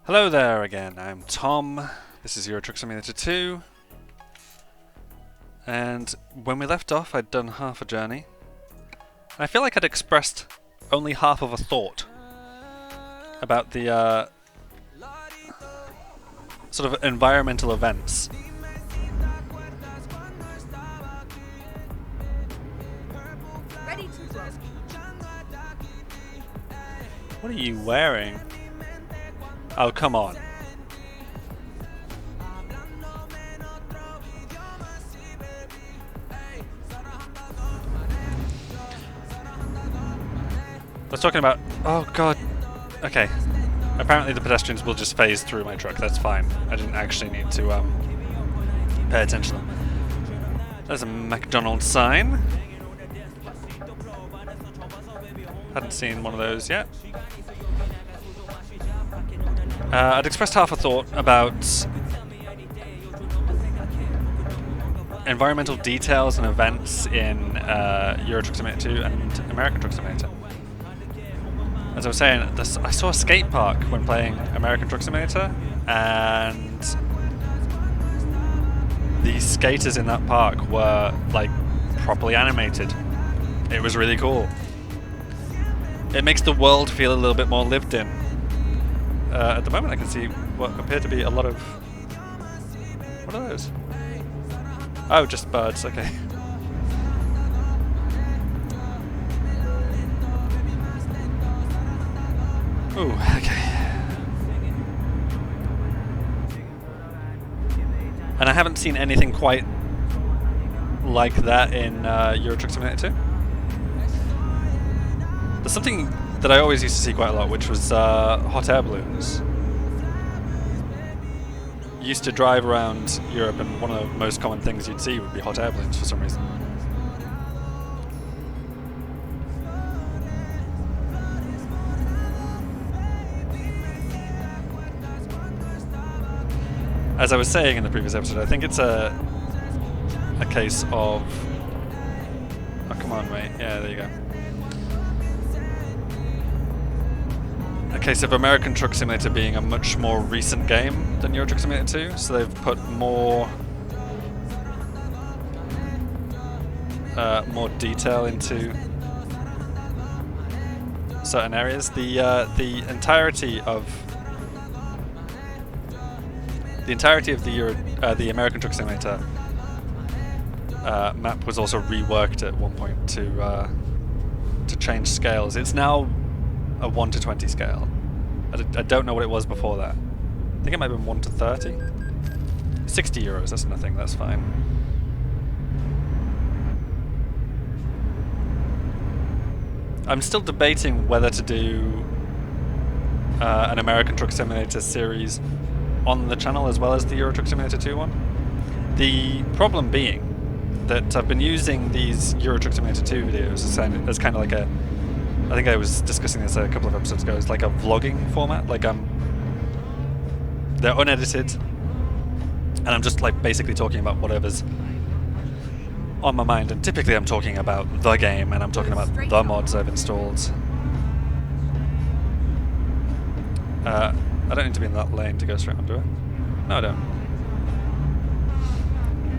Hello there again, I'm Tom. This is Euro Truck Simulator 2. And when we left off, I'd done half a journey. And I feel like I'd expressed only half of a thought about the sort of environmental events. Ready to roll. What are you wearing? Oh, come on. I was talking about... Oh, God. Okay. Apparently the pedestrians will just phase through my truck. That's fine. I didn't actually need to pay attention to them. There's a McDonald's sign. Hadn't seen one of those yet. I'd expressed half a thought about environmental details and events in Euro Truck Simulator 2 and American Truck Simulator. As I was saying, I saw a skate park when playing American Truck Simulator, and the skaters in that park were like properly animated. It was really cool. It makes the world feel a little bit more lived in. At the moment I can see what appear to be a lot of... What are those? Oh, just birds, okay. Ooh, okay. And I haven't seen anything quite like that in Euro Truck Simulator 2. There's something that I always used to see quite a lot, which was hot air balloons. Used to drive around Europe, and one of the most common things you'd see would be hot air balloons for some reason. As I was saying in the previous episode, I think it's a case of... Oh, come on, mate. Yeah, there you go. A case of American Truck Simulator being a much more recent game than Euro Truck Simulator 2, so they've put more detail into certain areas. The entirety of the American Truck Simulator map was also reworked at one point to change scales. It's now a 1 to 20 scale. I don't know what it was before that. I think it might have been 1 to 30. 60 euros, that's nothing, that's fine. I'm still debating whether to do an American Truck Simulator series on the channel as well as the Euro Truck Simulator 2 one. The problem being that I've been using these Euro Truck Simulator 2 videos as kind of like a... I think I was discussing this a couple of episodes ago. It's like a vlogging format. Like they're unedited, and I'm just like basically talking about whatever's on my mind. And typically, I'm talking about the game, and I'm talking about the mods I've installed. I don't need to be in that lane to go straight onto it. No, I don't.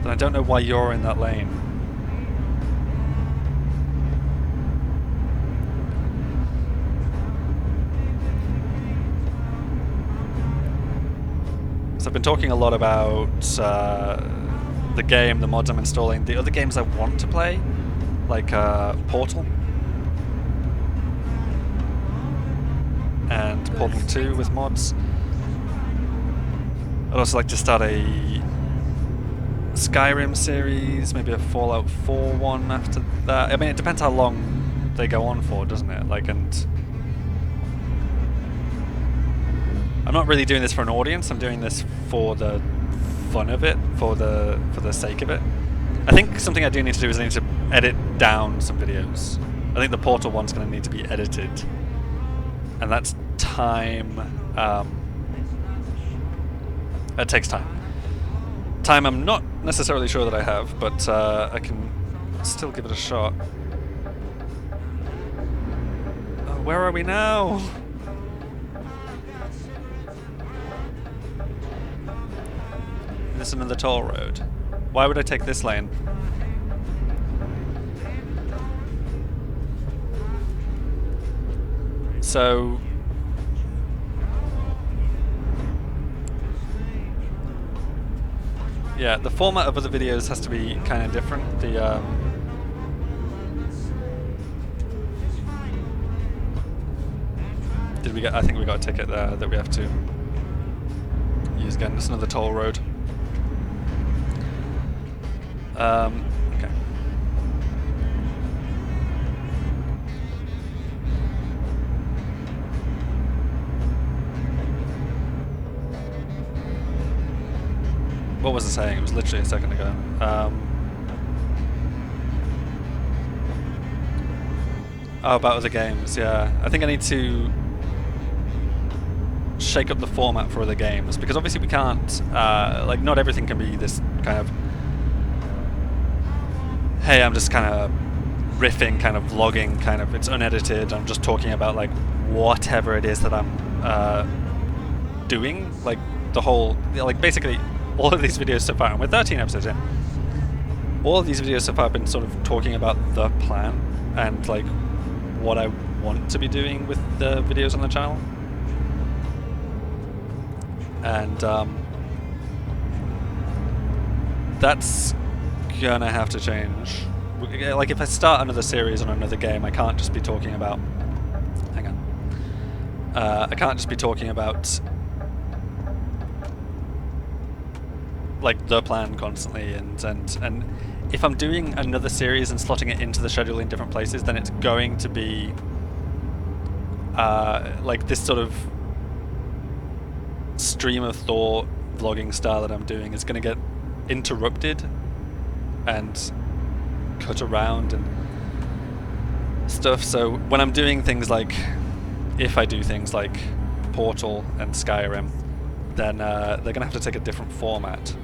Then I don't know why you're in that lane. So I've been talking a lot about the game, the mods I'm installing, the other games I want to play, like Portal and Portal 2 with mods. I'd also like to start a Skyrim series, maybe a Fallout 4 one after that. I mean, it depends how long they go on for, doesn't it? Like, and I'm not really doing this for an audience. I'm doing this for the fun of it, for the sake of it. I think something I do need to do is I need to edit down some videos. I think the Portal one's going to need to be edited, and that's time. It takes time. Time I'm not necessarily sure that I have, but I can still give it a shot. Where are we now? this another toll road? Why would I take this lane? So yeah, the format of other videos has to be kind of different. The did we get? I think we got a ticket there that we have to use again. It's another toll road. Okay. What was it saying? It was literally a second ago. Oh, about other games, yeah. I think I need to shake up the format for other games, because obviously we can't, like, not everything can be this kind of, hey, I'm just kind of riffing, kind of vlogging, kind of, it's unedited, I'm just talking about, like, whatever it is that I'm doing, like, the whole, like, basically, all of these videos so far, and we're 13 episodes in, all of these videos so far have been sort of talking about the plan, and, like, what I want to be doing with the videos on the channel. And that's gonna have to change. Like, if I start another series on another game, I can't just be talking about... Hang on. I can't just be talking about, like, the plan constantly, and if I'm doing another series and slotting it into the schedule in different places, then it's going to be like this sort of stream of thought vlogging style that I'm doing is going to get interrupted and cut around and stuff. So when I'm doing things like, if I do things like Portal and Skyrim, then they're going to have to take a different format.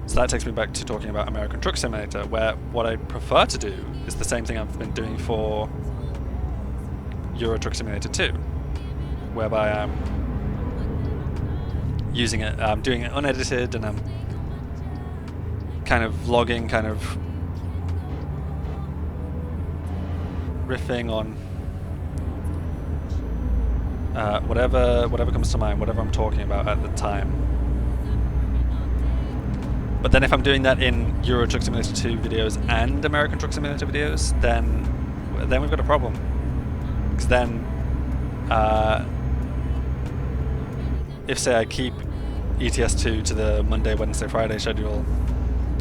So that takes me back to talking about American Truck Simulator, where what I prefer to do is the same thing I've been doing for Euro Truck Simulator 2, whereby I'm using it, I'm doing it unedited, and I'm kind of vlogging, kind of riffing on whatever comes to mind, whatever I'm talking about at the time. But then if I'm doing that in Euro Truck Simulator 2 videos and American Truck Simulator videos, then we've got a problem. Because then, if say I keep ETS2 to the Monday, Wednesday, Friday schedule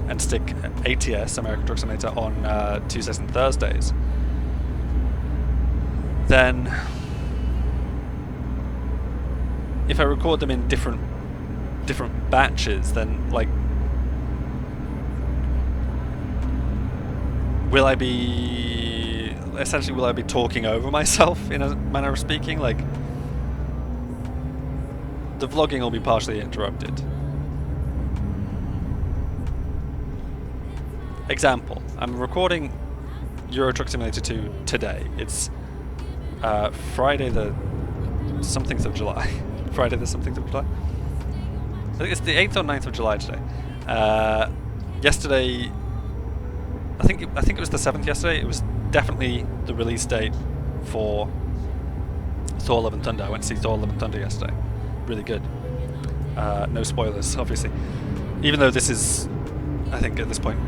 and stick ATS, American Truck Simulator, on Tuesdays and Thursdays, then if I record them in different batches, then, like, will I be talking over myself in a manner of speaking? Like, the vlogging will be partially interrupted. Example, I'm recording Euro Truck Simulator 2 today. It's Friday the somethingth of July. Friday the somethingth of July? I think it's the 8th or 9th of July today. Yesterday, I think it was the 7th yesterday. It was definitely the release date for Thor: Love and Thunder. I went to see Thor: Love and Thunder yesterday. Really good. No spoilers, obviously. Even though this is, I think at this point,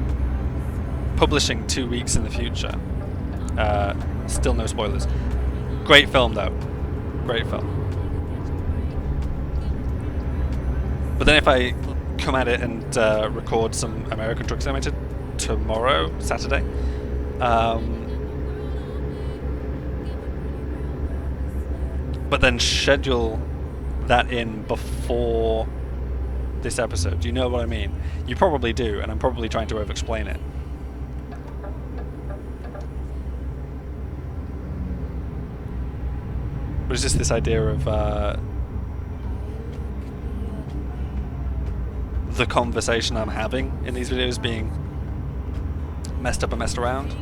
publishing 2 weeks in the future. Still no spoilers. Great film though. Great film. But then if I come at it and record some American Truck Simulator tomorrow, Saturday, but then schedule that in before this episode. Do you know what I mean? You probably do, and I'm probably trying to over-explain it. But it's just this idea of the conversation I'm having in these videos being messed up and messed around.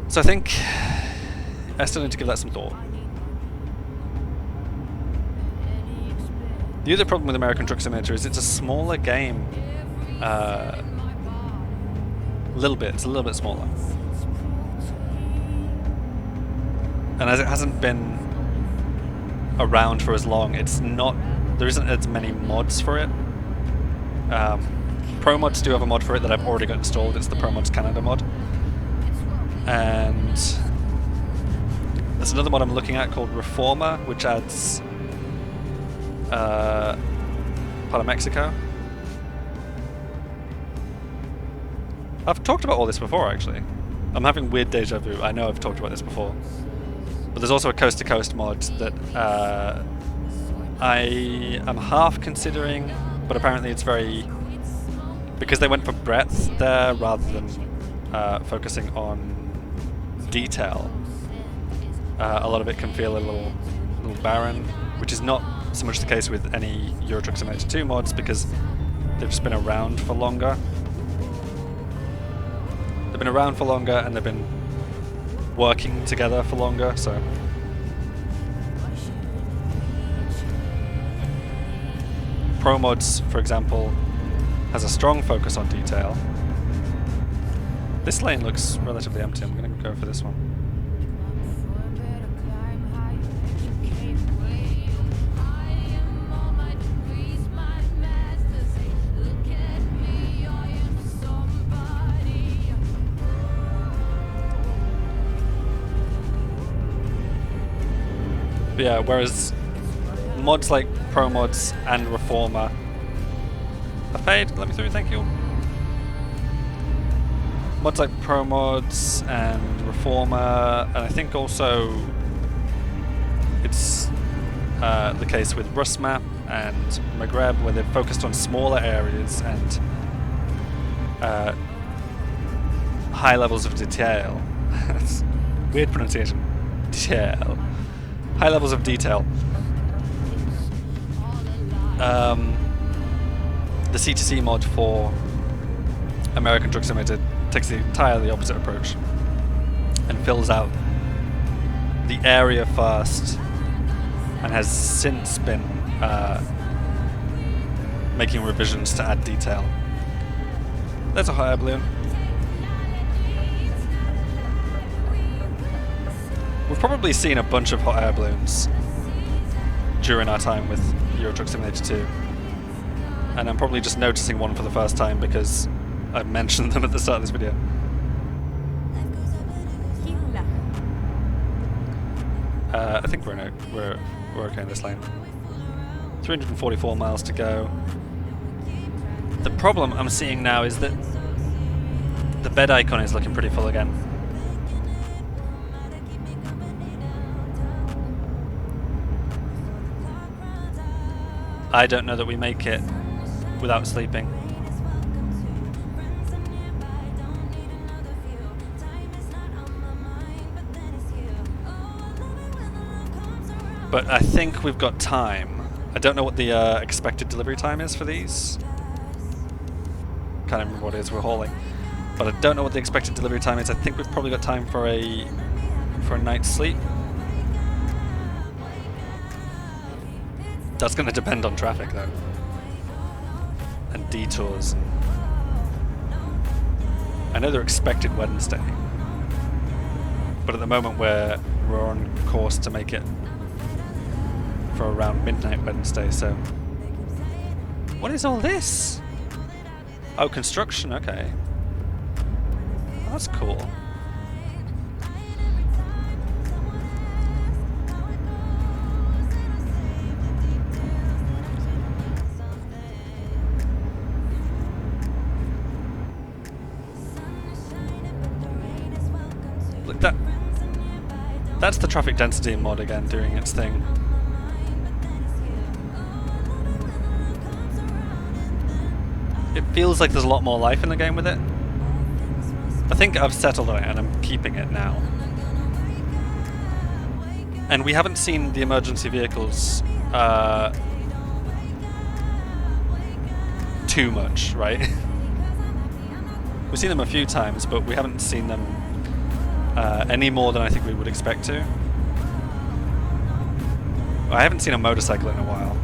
So I think I still need to give that some thought. The other problem with American Truck Simulator is it's a smaller game. A little bit. It's a little bit smaller. And as it hasn't been around for as long, there isn't as many mods for it. ProMods do have a mod for it that I've already got installed. It's the ProMods Canada mod. And there's another mod I'm looking at called Reformer, which adds part of Mexico. I've talked about all this before, actually. I'm having weird deja vu. I know I've talked about this before. But there's also a Coast to Coast mod that I am half considering, but apparently it's because they went for breadth there rather than focusing on detail. A lot of it can feel a little barren, which is not so much the case with any Euro Truck Simulator 2 mods because they've just been around for longer. They've been around for longer and they've been working together for longer, so. ProMods, for example, has a strong focus on detail. This lane looks relatively empty. I'm going to go for this one. But yeah, whereas mods like ProMods and Reformer have paid. Let me through, thank you. Mods like ProMods and Reformer, and I think also it's the case with Rustmap and Maghreb, where they've focused on smaller areas and high levels of detail. Weird pronunciation. Detail. High levels of detail. The C2C mod for American Truck Simulator takes the entirely opposite approach and fills out the area first and has since been making revisions to add detail. There's a hot air balloon. We've probably seen a bunch of hot air balloons during our time with Euro Truck Simulator 2. And I'm probably just noticing one for the first time because I've mentioned them at the start of this video. I think we're okay in this lane. 344 miles to go. The problem I'm seeing now is that the bed icon is looking pretty full again. I don't know that we make it without sleeping. But I think we've got time. I don't know what the expected delivery time is for these. Can't remember what it is we're hauling. But I don't know what the expected delivery time is. I think we've probably got time for a night's sleep. That's going to depend on traffic, though, and detours. I know they're expected Wednesday, but at the moment we're on course to make it for around midnight Wednesday. So, what is all this? Oh, construction. Okay, well, that's cool. Look, that's the traffic density mod again doing its thing. It feels like there's a lot more life in the game with it. I think I've settled on it and I'm keeping it now. And we haven't seen the emergency vehicles too much, right? We've seen them a few times, but we haven't seen them any more than I think we would expect to. I haven't seen a motorcycle in a while.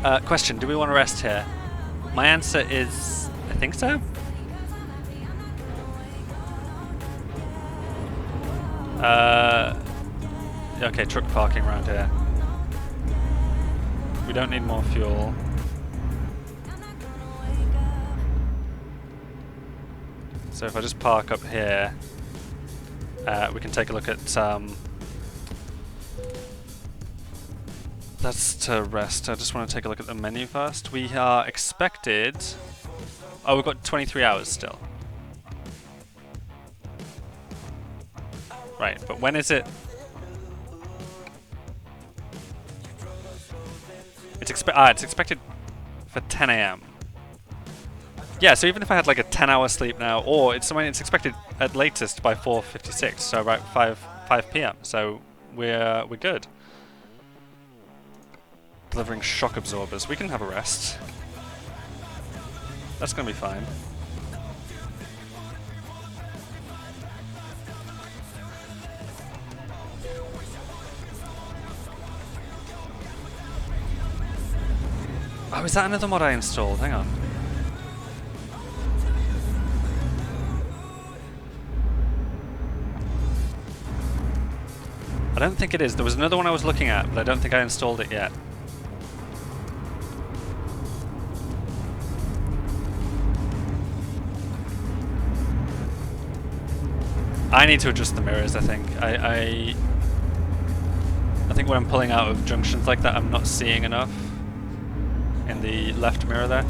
Question, do we want to rest here? My answer is, I think so. Okay, truck parking around here. We don't need more fuel. So if I just park up here, we can take a look at that's to rest. I just want to take a look at the menu first. We are expected... Oh, we've got 23 hours still. Right, but when is it? It's expected for 10 AM. Yeah, so even if I had like a 10-hour sleep now, or it's expected at latest by 4:56, so about 5 PM. So we're good. Delivering shock absorbers. We can have a rest. That's gonna be fine. Oh, is that another mod I installed? Hang on. I don't think it is. There was another one I was looking at, but I don't think I installed it yet. I need to adjust the mirrors, I think. I think when I'm pulling out of junctions like that, I'm not seeing enough in the left mirror there.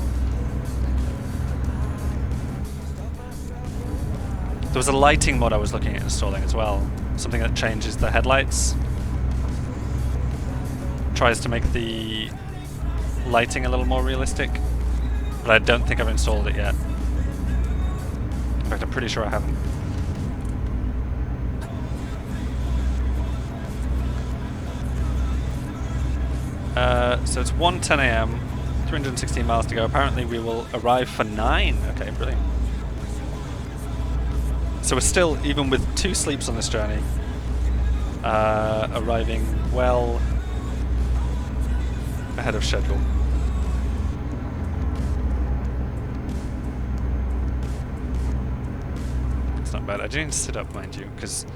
There was a lighting mod I was looking at installing as well. Something that changes the headlights. Tries to make the lighting a little more realistic. But I don't think I've installed it yet. In fact, I'm pretty sure I haven't. So it's 1:10 AM, 316 miles to go. Apparently we will arrive for 9. Okay, brilliant. So we're still, even with 2 sleeps on this journey, arriving well ahead of schedule. It's not bad. I do need to sit up, mind you, because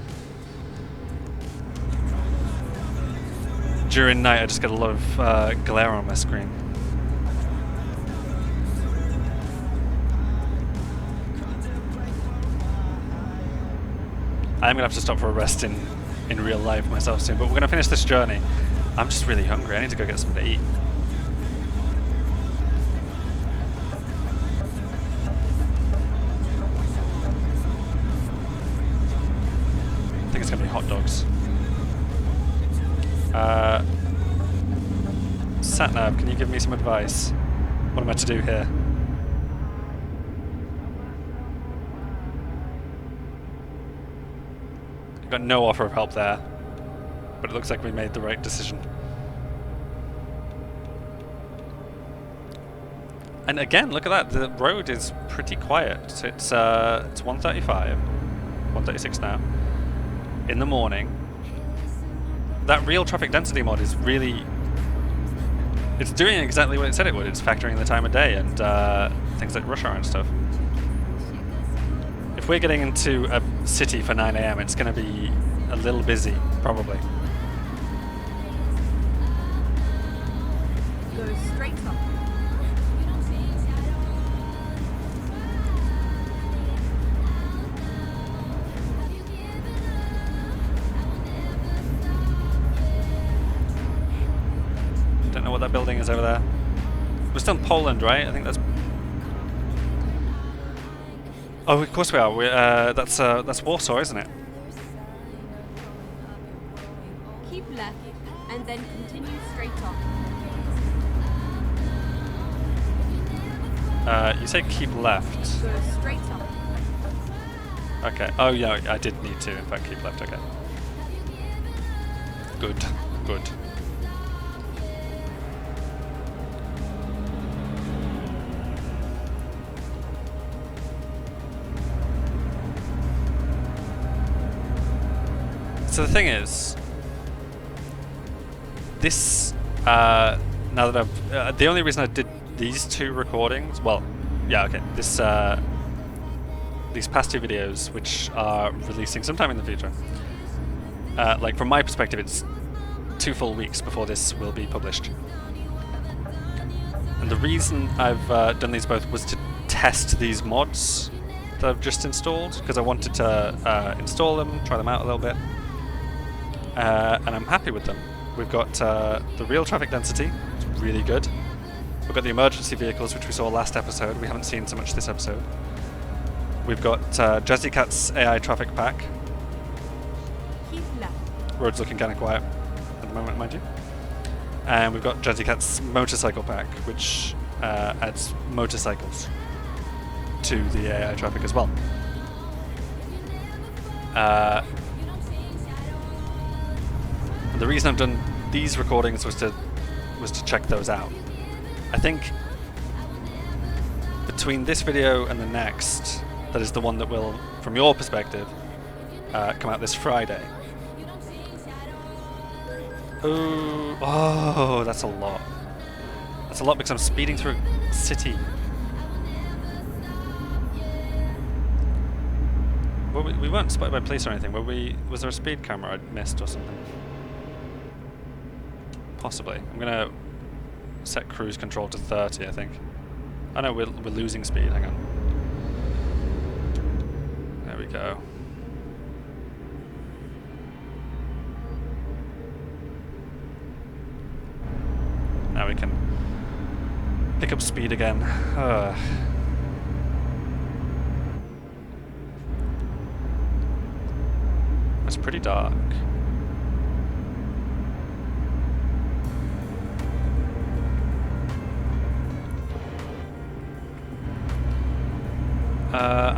during night I just get a lot of glare on my screen. I'm gonna have to stop for a rest in real life myself soon, but we're gonna finish this journey. I'm just really hungry. I need to go get something to eat. I think it's gonna be hot dogs. Satnav, can you give me some advice? What am I to do here? Got no offer of help there, but it looks like we made the right decision. And again, look at that. The road is pretty quiet. It's 1:35, 1:36 now, in the morning. That real traffic density mod is really... It's doing exactly what it said it would. It's factoring the time of day and things like rush hour and stuff. If we're getting into a city for 9 AM, it's going to be a little busy, probably. Go straight up. Don't know what that building is over there. We're still in Poland, right? I think that's... Oh, of course we are. That's Warsaw, isn't it? Keep left and then continue straight up. You say keep left. Go straight up. Okay. Oh, yeah, I did need to, in fact, keep left. Okay. Good. Good. So the thing is, this now that I've the only reason I did these two recordings, well, yeah, okay, this these past two videos, which are releasing sometime in the future, like from my perspective, it's 2 full weeks before this will be published. And the reason I've done these both was to test these mods that I've just installed, because I wanted to install them, try them out a little bit, and I'm happy with them. We've got the real traffic density, it's really good. We've got the emergency vehicles, which we saw last episode. We haven't seen so much this episode. We've got Jazzy Cat's AI traffic pack. Keep left. Road's looking kind of quiet at the moment, mind you. And we've got Jazzy Cat's motorcycle pack, which adds motorcycles to the AI traffic as well. And the reason I've done these recordings was to check those out. I think between this video and the next, that is the one that will, from your perspective, come out this Friday. Oh, that's a lot. That's a lot because I'm speeding through a city. Well, we weren't spotted by police or anything, were we? Was there a speed camera I'd missed or something? Possibly. I'm gonna set cruise control to 30, I think. Oh no, we're losing speed, hang on. There we go. Now we can pick up speed again. It's pretty dark.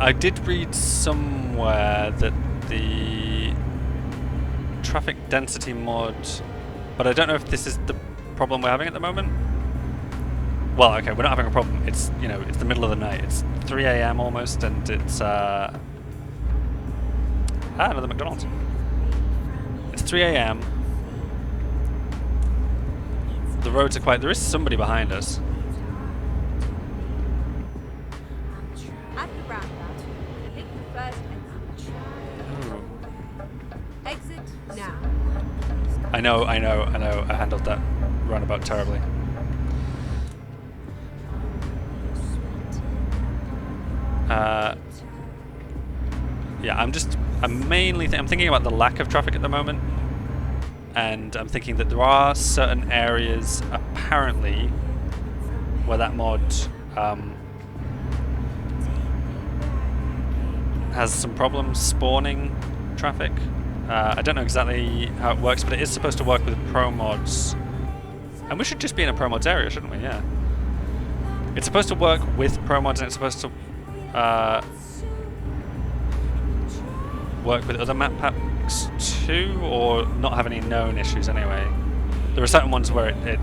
I did read somewhere that the traffic density mod, but I don't know if this is the problem we're having at the moment. Well, okay, we're not having a problem. It's, you know, it's the middle of the night. It's 3 AM almost, and it's another McDonald's. It's 3 AM. The roads are quiet. There is somebody behind us. At the roundabout, take the first exit. Exit now. I know. I handled that roundabout terribly. Yeah, I'm thinking about the lack of traffic at the moment, and I'm thinking that there are certain areas apparently where that mod has some problems spawning traffic. I don't know exactly how it works, but it is supposed to work with pro mods, and we should just be in a pro mods area, shouldn't we? Yeah. It's supposed to work with pro mods, and it's supposed to work with other map packs too, or not have any known issues anyway. There are certain ones where it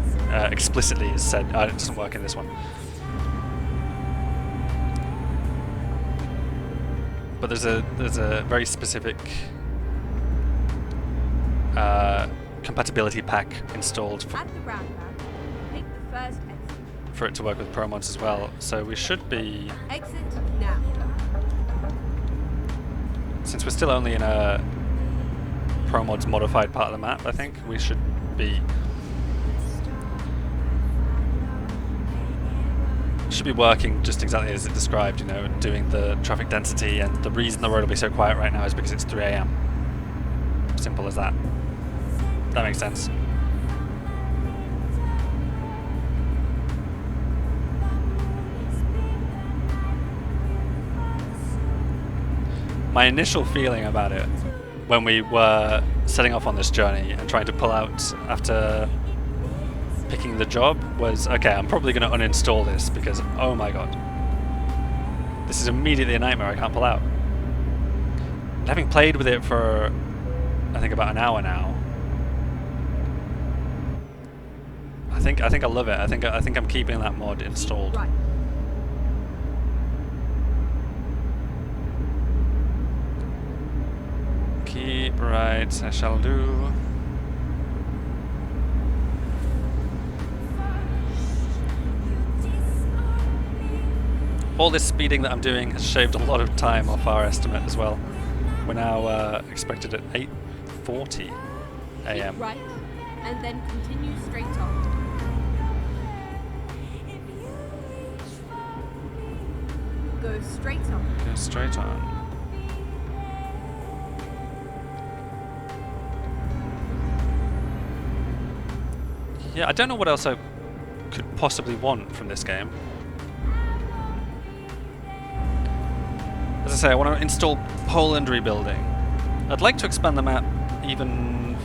explicitly is said it doesn't work in this one. But there's a very specific compatibility pack installed At the roundabout, take the first exit. for it to work with pro mods as well. So we should be, Exit now. since we're still only in a pro mods modified part of the map, I think we should be working just exactly as it described, you know, doing the traffic density, and the reason the road will be so quiet right now is because it's 3 AM. Simple as that. That makes sense. My initial feeling about it when we were setting off on this journey and trying to pull out after picking the job was, okay, I'm probably going to uninstall this because, oh my god, this is immediately a nightmare. I can't pull out. And having played with it for, I think, about an hour now, I think I love it. I think I'm keeping that mod installed. Right. Keep right, I shall do. all this speeding that I'm doing has shaved a lot of time off our estimate as well. We're now expected at 8:40 a.m. Keep right, and then continue straight on. Go straight on. Go straight on. Yeah, I don't know what else I could possibly want from this game. As I say, I want to install Poland rebuilding. I'd like to expand the map even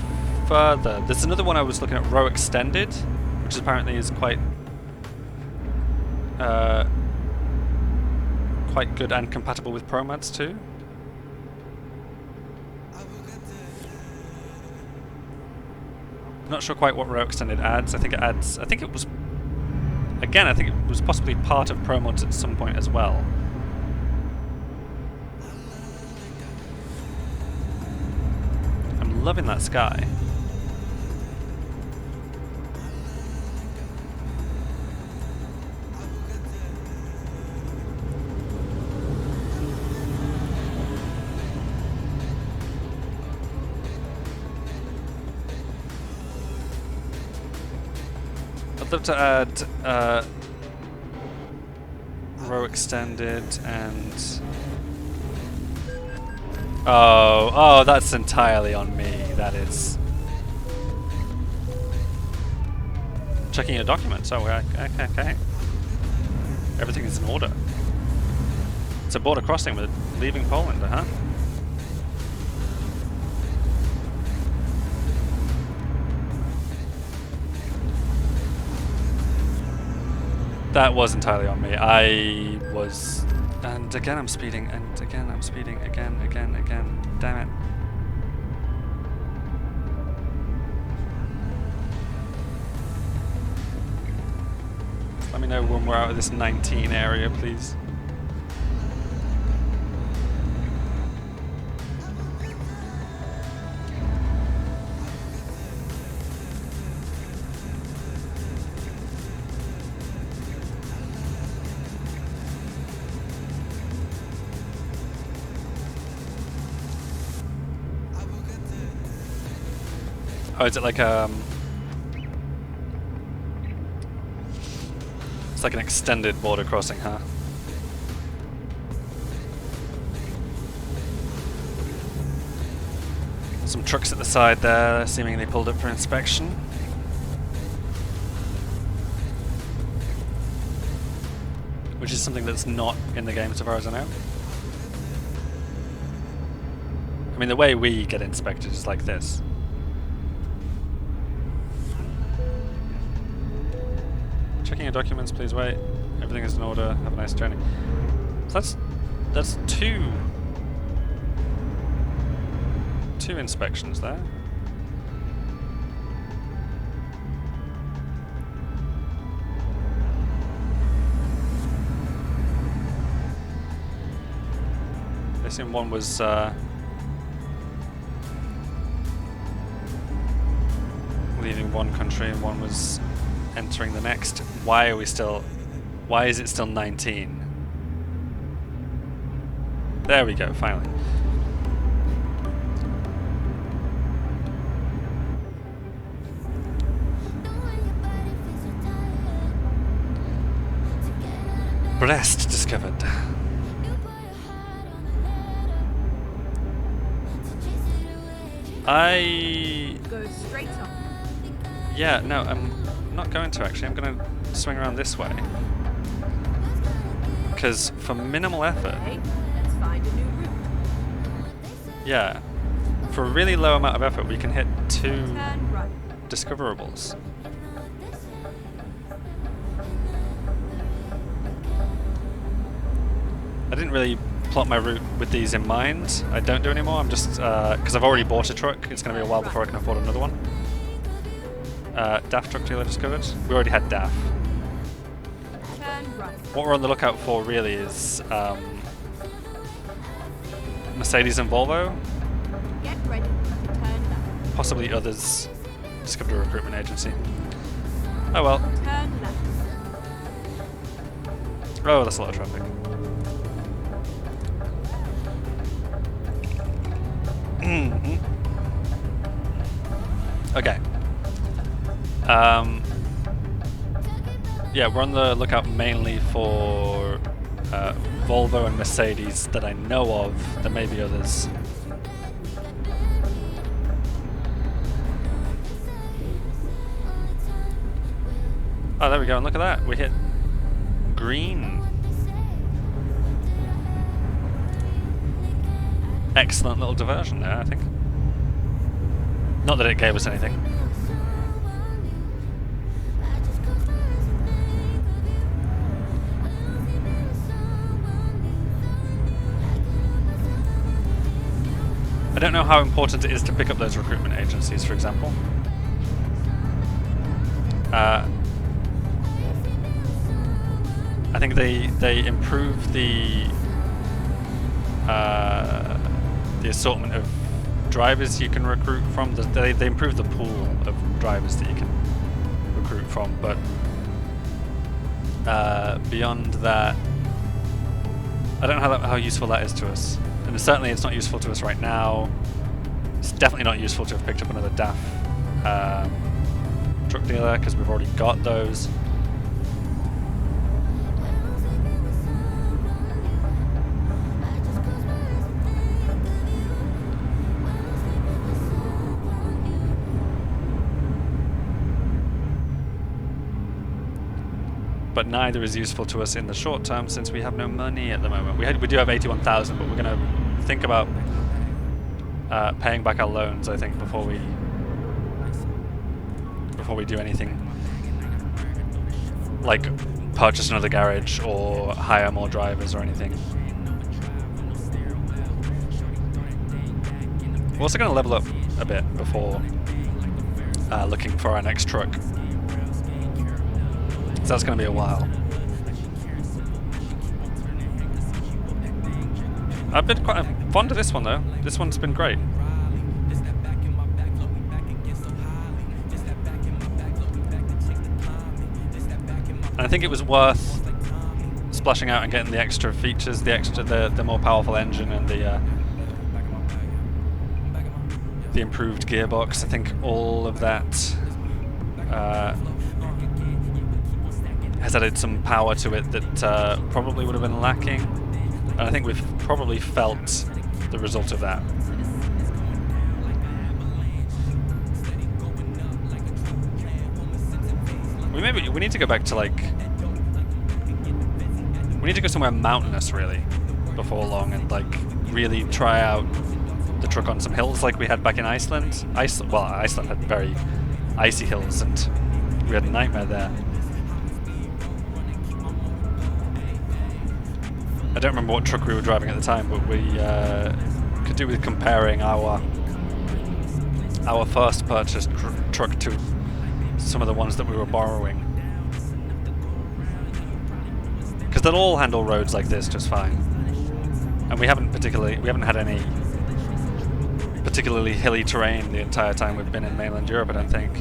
further. There's another one I was looking at, Row Extended, which apparently is quite good and compatible with Pro Mods too. Not sure quite what Row Extended adds. I think it was possibly part of Pro Mods at some point as well. I'm loving that sky. I'd love to add Row Extended and... Oh, that's entirely on me. That is... Checking your documents. Oh, okay. Everything is in order. It's a border crossing with leaving Poland, huh? That was entirely on me. And again I'm speeding, and again I'm speeding, again. Damn it. Let me know when we're out of this 19 area, please. Oh, is it like it's like an extended border crossing, huh? Some trucks at the side there, seemingly pulled up for inspection. Which is something that's not in the game, so far as I know. I mean, the way we get inspected is like this. Checking your documents, please wait. Everything is in order. Have a nice journey. So that's two inspections there. I assume one was leaving one country and one was entering the next. Why is it still 19? There we go, finally. Brest discovered. Go straight on. Yeah, no, I'm not going to actually. I'm going to swing around this way. Because for minimal effort... Okay, let's find a new route. Yeah. For a really low amount of effort, we can hit 2 Turn right. discoverables. I didn't really plot my route with these in mind. I don't do anymore. I'm just... because I've already bought a truck. It's going to be a while before I can afford another one. DAF truck dealer discovered. We already had DAF. Turn right. What we're on the lookout for really is Mercedes and Volvo. Get ready to turn left. Possibly others. Discovered a recruitment agency. Oh well. Turn left. Oh, that's a lot of traffic. Okay. Yeah, we're on the lookout mainly for Volvo and Mercedes that I know of. There may be others. Oh, there we go, and look at that. We hit green. Excellent little diversion there, I think. Not that it gave us anything. I don't know how important it is to pick up those recruitment agencies, for example. I think they improve the assortment of drivers you can recruit from. They improve the pool of drivers that you can recruit from, but beyond that, I don't know how useful that is to us. And certainly it's not useful to us right now. It's definitely not useful to have picked up another DAF truck dealer, because we've already got those. But neither is useful to us in the short term since we have no money at the moment. We do have 81,000, but we're going to think about paying back our loans, I think, before we do anything like purchase another garage or hire more drivers or anything. We're also going to level up a bit before looking for our next truck. So that's going to be a while. I've been quite fond of this one though. This one's been great. And I think it was worth splashing out and getting the extra features, the more powerful engine and the improved gearbox. I think all of that has added some power to it that probably would have been lacking, and I think we've probably felt the result of that. We need to go back to we need to go somewhere mountainous really before long and really try out the truck on some hills like we had back in Iceland. Well, Iceland had very icy hills and we had a nightmare there. I don't remember what truck we were driving at the time, but we could do with comparing our first purchased truck to some of the ones that we were borrowing, because they'll all handle roads like this just fine, and we haven't had any particularly hilly terrain the entire time we've been in mainland Europe, I don't think.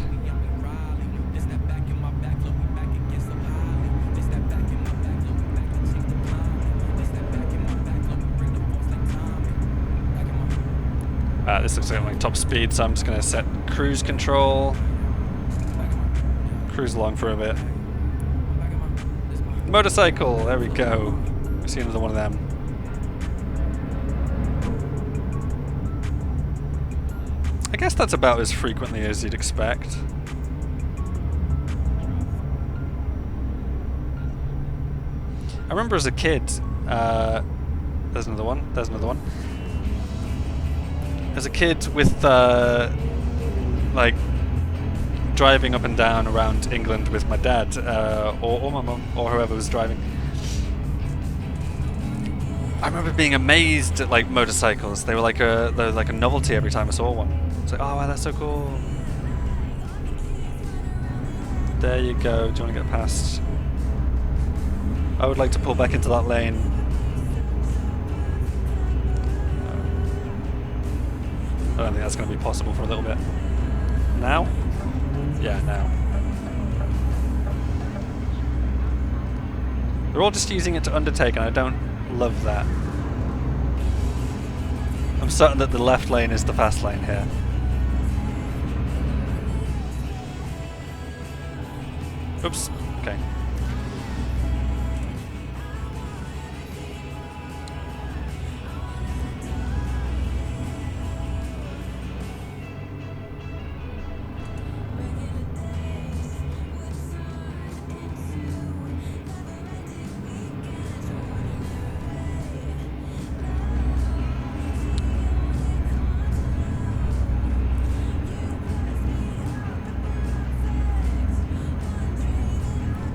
This looks like my top speed, so I'm just going to set cruise control. Cruise along for a bit. Motorcycle! There we go. We see another one of them. I guess that's about as frequently as you'd expect. I remember as a kid, there's another one, there's another one. As a kid with driving up and down around England with my dad or my mum or whoever was driving, I remember being amazed at motorcycles. They were like a novelty every time I saw one. It's like, oh wow, that's so cool. There you go. Do you want to get past? I would like to pull back into that lane. I don't think that's going to be possible for a little bit. Now? Yeah, now. They're all just using it to undertake, and I don't love that. I'm I'm certain that the left lane is the fast lane here. Oops. Okay.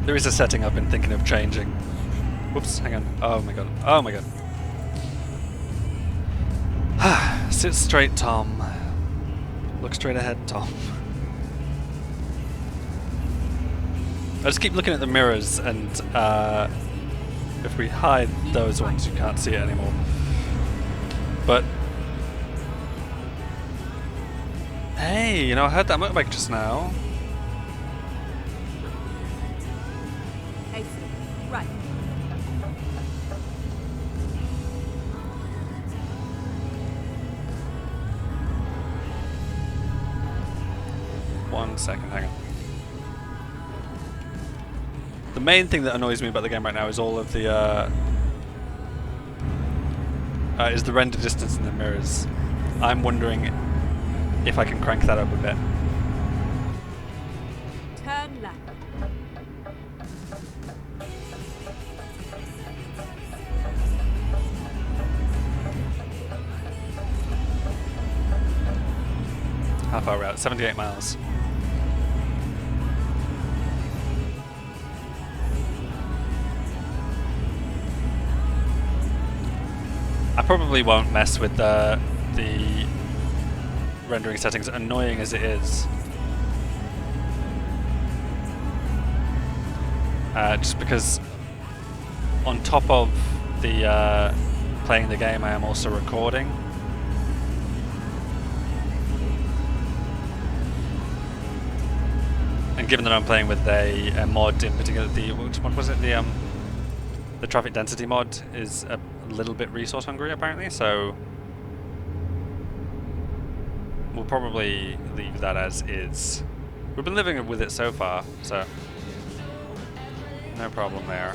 There is a setting I've been thinking of changing. Whoops, hang on. Oh my god. Oh my god. Sit straight, Tom. Look straight ahead, Tom. I just keep looking at the mirrors, and if we hide those ones, you can't see it anymore. But hey, you know, I heard that motorbike just now. Exit. Right. One second, hang on. The main thing that annoys me about the game right now is all of the is the render distance in the mirrors. I'm wondering if I can crank that up a bit. Turn left. How far are we out? 78 miles. I probably won't mess with the rendering settings, annoying as it is. Just because on top of the playing the game, I am also recording. And given that I'm playing with a mod, in particular, which one was it? The traffic density mod is a little bit resource hungry apparently, so we'll probably leave that as is. We've been living with it so far, so no problem there.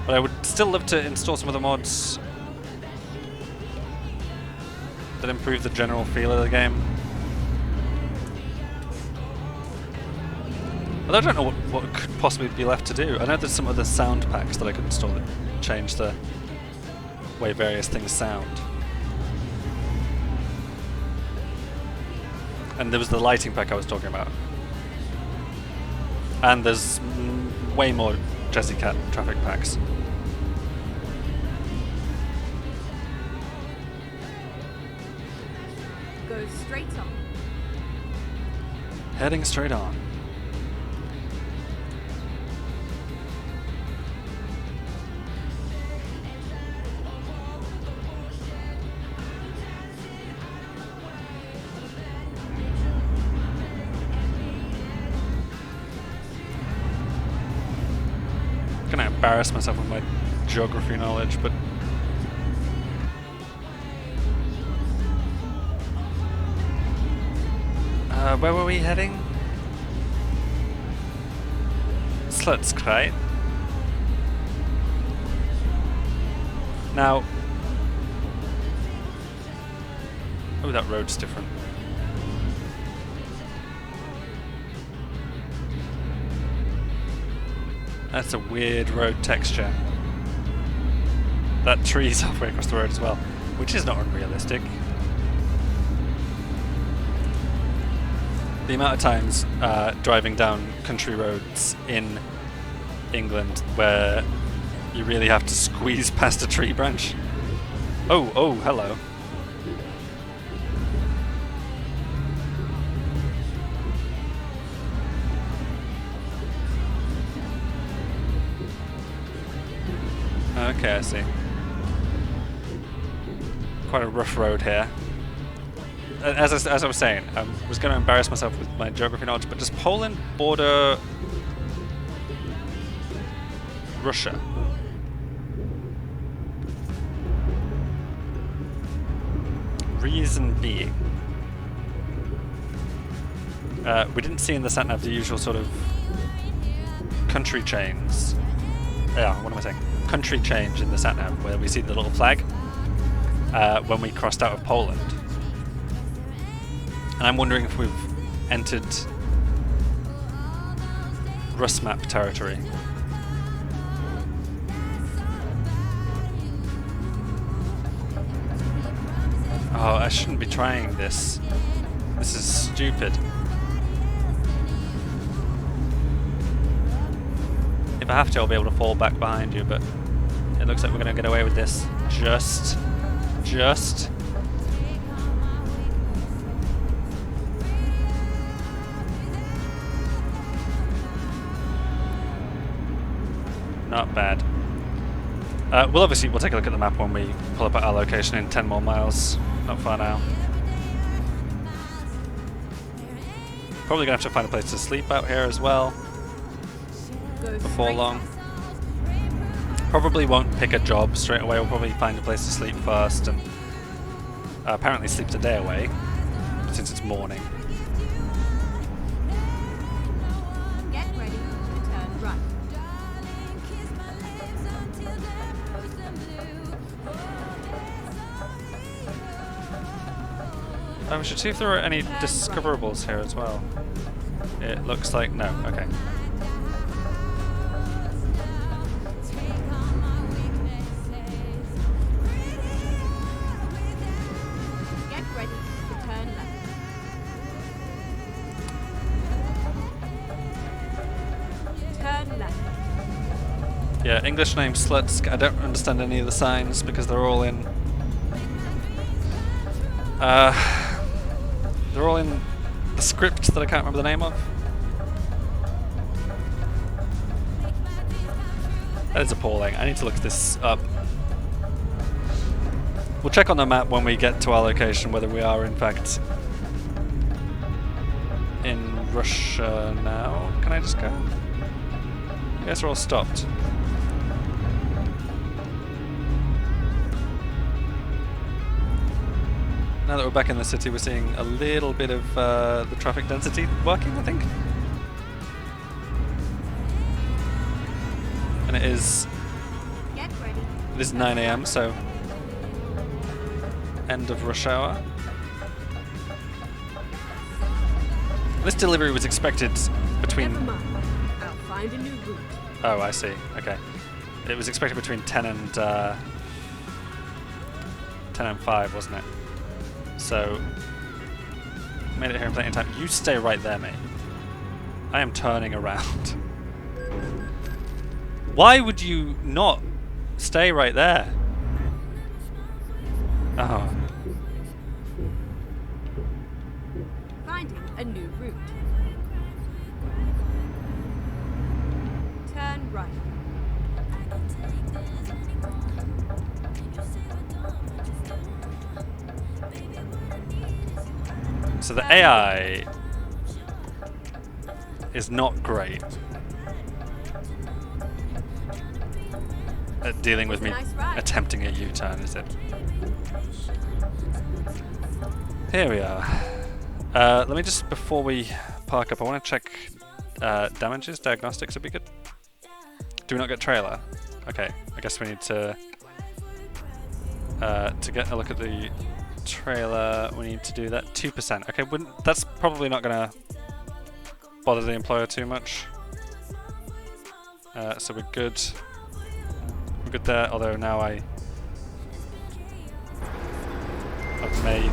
But I would still love to install some of the mods that improve the general feel of the game. Although I don't know what could possibly be left to do. I know there's some other sound packs that I could install that change the way various things sound. And there was the lighting pack I was talking about. And there's way more Jesse Cat traffic packs. Go straight on. Heading straight on. Gonna embarrass myself with my geography knowledge, but where were we heading? Slutskite. Now, oh, that road's different. That's a weird road texture. That tree's halfway across the road as well, which is not unrealistic. The amount of times driving down country roads in England where you really have to squeeze past a tree branch. Oh, hello. Okay, I see. Quite a rough road here. As I was saying, I was going to embarrass myself with my geography knowledge, but does Poland border Russia? Reason being, we didn't see in the sat-nav the usual sort of country chains. Yeah, what am I saying? Country change in the sat-nav where we see the little flag when we crossed out of Poland. And I'm wondering if we've entered Rusmap territory. Oh, I shouldn't be trying this. This is stupid. If I have to, I'll be able to fall back behind you, but it looks like we're going to get away with this. Just. Not bad. We'll take a look at the map when we pull up at our location in 10 more miles. Not far now. Probably gonna have to find a place to sleep out here as well before long. Probably won't pick a job straight away. We'll probably find a place to sleep first, and apparently sleep a day away since it's morning. Get ready to turn right. We should see if there are any discoverables here as well. It looks like no. Okay. Get ready to turn left. Turn left. Yeah, English name Slutsk. I don't understand any of the signs because they're all in. They're all in the script that I can't remember the name of. That is appalling. I need to look this up. We'll check on the map when we get to our location whether we are in fact in Russia now. Can I just go? I guess we're all stopped. Now that we're back in the city, we're seeing a little bit of the traffic density working, I think. And it is 9 AM, so end of rush hour. This delivery was expected between... Never mind. I'll find a new route. Oh, I see. Okay. It was expected between 10 and 5, wasn't it? So, made it here in plenty of time. You stay right there, mate. I am turning around. Why would you not stay right there? Oh. Finding a new route. Turn right. So the AI is not great at dealing with me attempting a U-turn, is it? Here we are. Let me just, before we park up, I want to check damages. Diagnostics would be good. Do we not get trailer? Okay, I guess we need to get a look at the trailer. We need to do that. 2%. Okay, that's probably not going to bother the employer too much. So we're good. We're good there. Although now I've made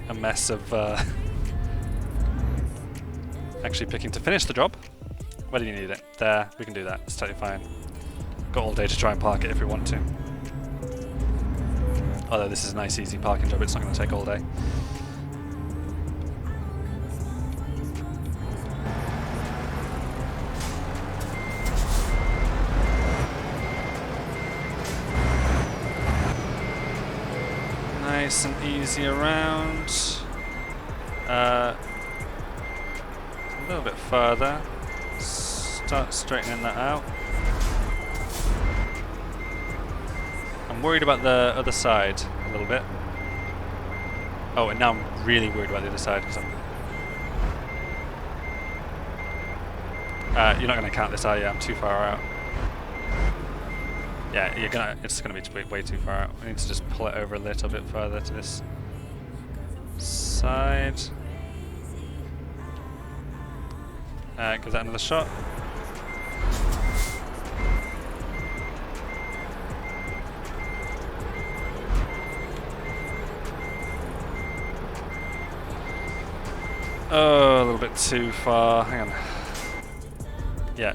a mess of actually picking to finish the job. Where do you need it? There. We can do that. It's totally fine. Got all day to try and park it if we want to. Although this is a nice easy parking job, it's not going to take all day. Nice and easy around. A little bit further. Start straightening that out. I'm worried about the other side a little bit. Oh, and now I'm really worried about the other side because you're not going to count this, are you? I'm too far out. Yeah, it's going to be way too far out. I need to just pull it over a little bit further to this side. Give that another shot. Oh, a little bit too far. Hang on. Yeah.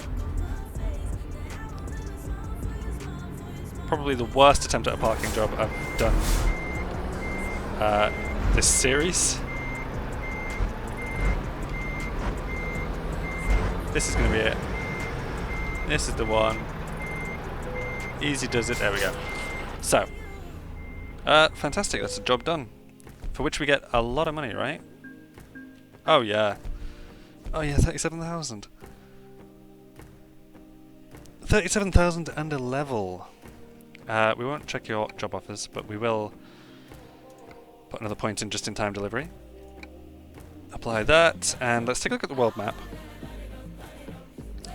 Probably the worst attempt at a parking job I've done this series. This is going to be it. This is the one. Easy does it. There we go. So, fantastic. That's a job done. For which we get a lot of money, right? Oh yeah. Oh yeah, 37,000. 37,000 and a level. We won't check your job offers, but we will put another point in just-in-time delivery. Apply that, and let's take a look at the world map.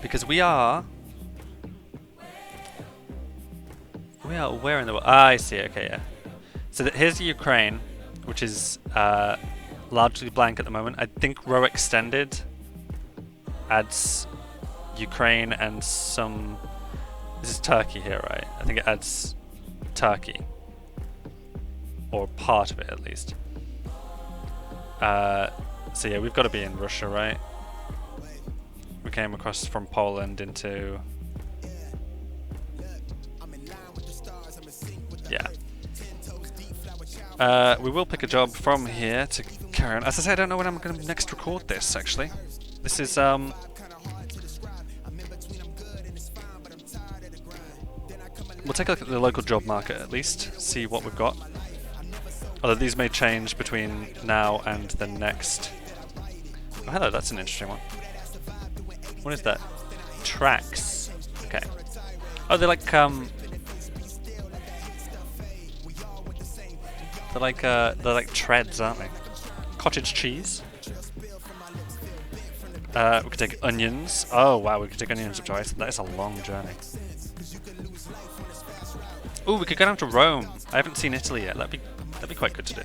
Because we are where in the world? Ah, I see, okay, yeah. So here's the Ukraine, which is largely blank at the moment. I think Row Extended adds Ukraine and some... This is Turkey here, right? I think it adds Turkey. Or part of it, at least. So yeah, we've got to be in Russia, right? We came across from Poland into... Yeah. We will pick a job from here to carry on. As I say, I don't know when I'm going to next record this, actually. This is, We'll take a look at the local job market at least, see what we've got. Although these may change between now and the next. Oh, hello, that's an interesting one. What is that? Tracks. Okay. Oh, they're like they're like treads, aren't they? Cottage cheese. We could take onions. Oh wow, we could take onions up to Iceland. That is a long journey. Ooh, we could go down to Rome. I haven't seen Italy yet. That'd be quite good to do.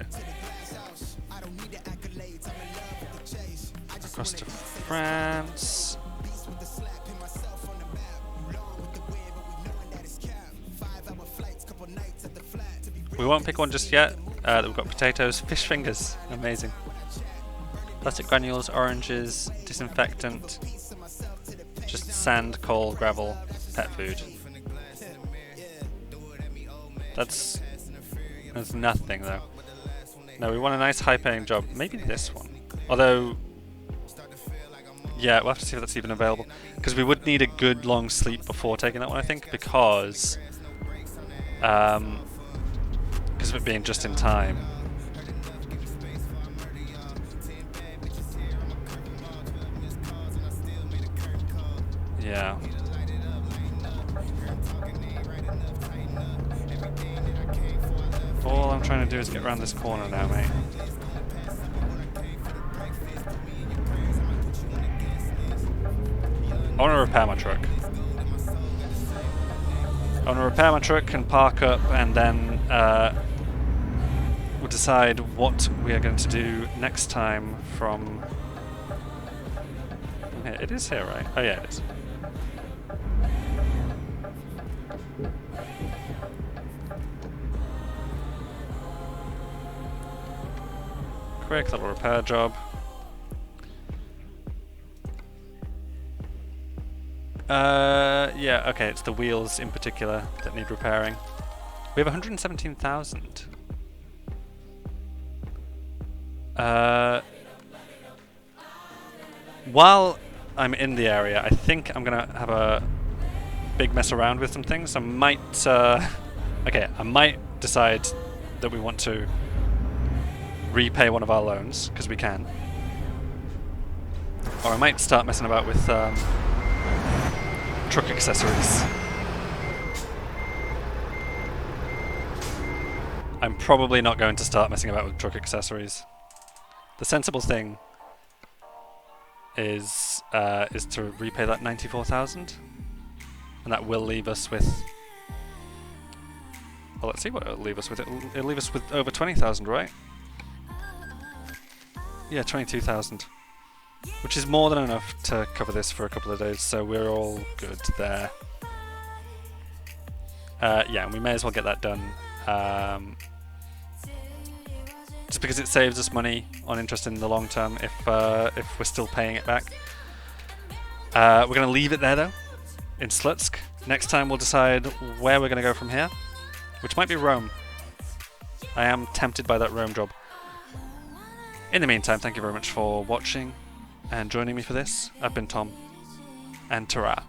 Across to France. We won't pick one just yet. We've got potatoes, fish fingers, amazing. Plastic granules, oranges, disinfectant, just sand, coal, gravel, pet food. That's nothing though. No, we want a nice high-paying job. Maybe this one. Although, yeah, we'll have to see if that's even available. Because we would need a good long sleep before taking that one, I think, because of it being just in time. Yeah. All I'm trying to do is get around this corner now, mate. I want to repair my truck. I want to repair my truck and park up, and then we'll decide what we are going to do next time from here. It is here, right? Oh yeah, it is. Quick little repair job. Yeah, okay, it's the wheels in particular that need repairing. We have 117,000. While I'm in the area, I think I'm gonna have a big mess around with some things. I might, okay, I might decide that we want to repay one of our loans, because we can. Or I might start messing about with truck accessories. I'm probably not going to start messing about with truck accessories. The sensible thing is to repay that 94,000, and that will leave us with. Well, let's see what it'll leave us with. It'll leave us with over 20,000, right? Yeah, 22,000, which is more than enough to cover this for a couple of days. So we're all good there. Yeah, and we may as well get that done. Just because it saves us money on interest in the long term if we're still paying it back. We're going to leave it there though, in Slutsk. Next time we'll decide where we're going to go from here, which might be Rome. I am tempted by that Rome job. In the meantime, thank you very much for watching and joining me for this. I've been Tom, and ta-ra.